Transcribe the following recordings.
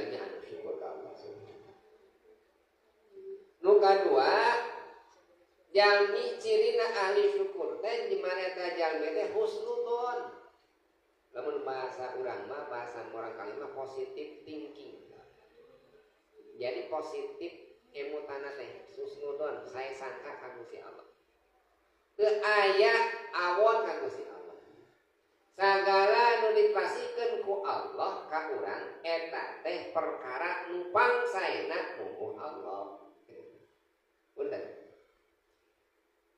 jalmi anu syukur ka Allah subhanahu. Nu kadua jalmi cirina ahli syukur teh di mana eta jalmi teh husnudzon. Lamun bahasa urang mah bahasa orang kalimat positive thinking. Jadi positif emutana teh husnudzon saya sangka ka Gusti Allah. Teu aya awon ka Gusti Allah. Sagala nu dipasikeun ku Allah ka urang eta teh perkara nu pangsaena mungguh Allah. Punten.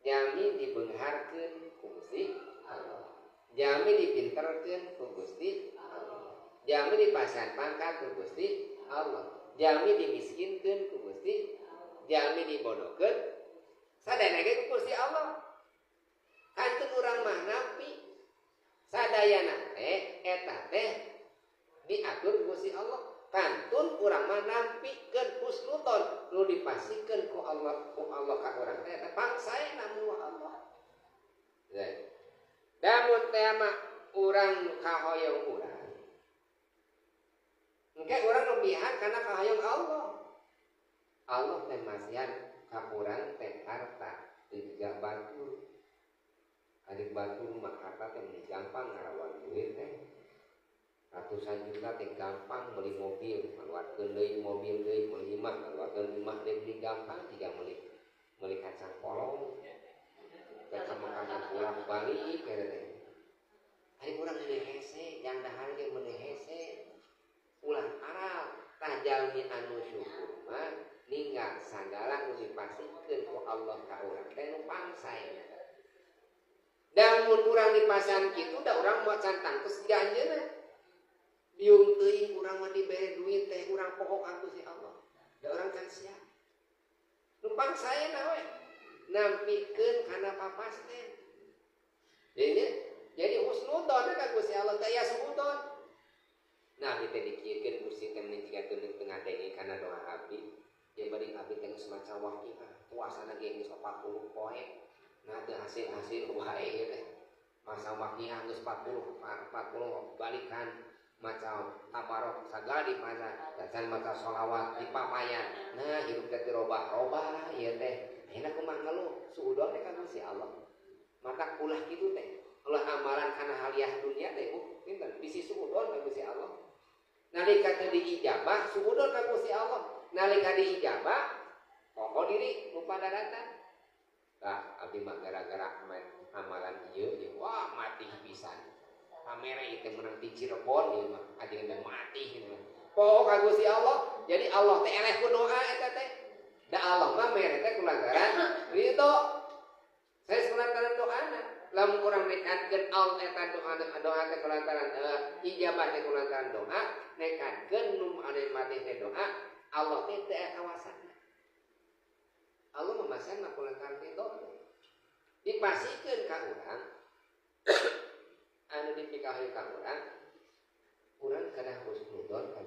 Jami dibeungharkeun ku Gusti Allah. Jami dipinterkeun ku Gusti Allah. Jami dipasihan pangkat ku Gusti Allah. Jami dimiskinkeun ku Gusti, jami dibodohkeun sadayana ge ku Gusti Allah. Kantun urang mah nampi sadayana teh eta teh diatur Gusti Allah. Kantun urang mah nampikeun husnudzon nu dipasikeun ku Allah ka urang teh eta pangsaena mu Allah. Damun teh mah urang kahoyong urang. Engke urang lebihan karena kahayang Allah. Allah teh masihan ka urang teh harta tiga batur. Adik batur mah harta teh gampang ngarawan duit teh. Ratusan juta teh gampang beli mobil, ngaluarkeun deui mobil deui meuli imah, ngaluarkeun imah deui beli gampang tiga meuli kacang polong. Teh makan pulang balik teh. Adik urang meuli hese, jang dahar ge meuli hese. Ulah aral tajalmi anu syukur mah ninggal sagala nu dipasikeun ku Allah ka urang teh nu pangsaena. Da mun urang dipasan kitu da urang moal can tangtus ganjeuna. Biung teuing urang mah dibere duit teh urang pokok ka Gusti Allah. Da urang can siap. Nu pangsaena we nampikeun kana papasten. Jadi husnudzon ka Gusti Allah teh aya suudzon. Nah, kita dikirkan kursi temen jika tengah dengi karena doa abdi. Dia balik abdi tengah semacam wakil puasa lagi yang 40 poin. Nah, itu hasil wae gitu. Masa wakil geus 40 balikan macam tabarok sagala di mana dan macam sholawat di papayan. Nah, hidup teh robah ieu teh. Ayeuna kumaha ngeluh suudon teh ka Gusti Allah. Maka ulah kitu teh. Ulah amalan kana haliah dunia teh pinten bisi suudon ka Gusti Allah. Nalika teu diijabah suudon ka Gusti Allah. Nalika diijabah pokok diri nu padaratan. Tah abdi mah gara-gara amalan ieu wah mati pisan. Kamera ieu menang di Cirebon ieu mah ajeuna mati kitu. Pokok ka Gusti Allah. Jadi Allah teh eleh ku doa eta teh. Da Allah mah mere teh kulantaran ridho. Saya kulantaran doana. Lamun urang nekatkeun Allah eta doa teh kulantaran ijabah teh kulantaran doa, nekatkeun nu anu mati teh doa, Allah teh teu aya kawasanna. Allah memasan mah kulantaran ridho. Dipasikeun ka urang anu dipikahi ka urang kadah husnudzon ka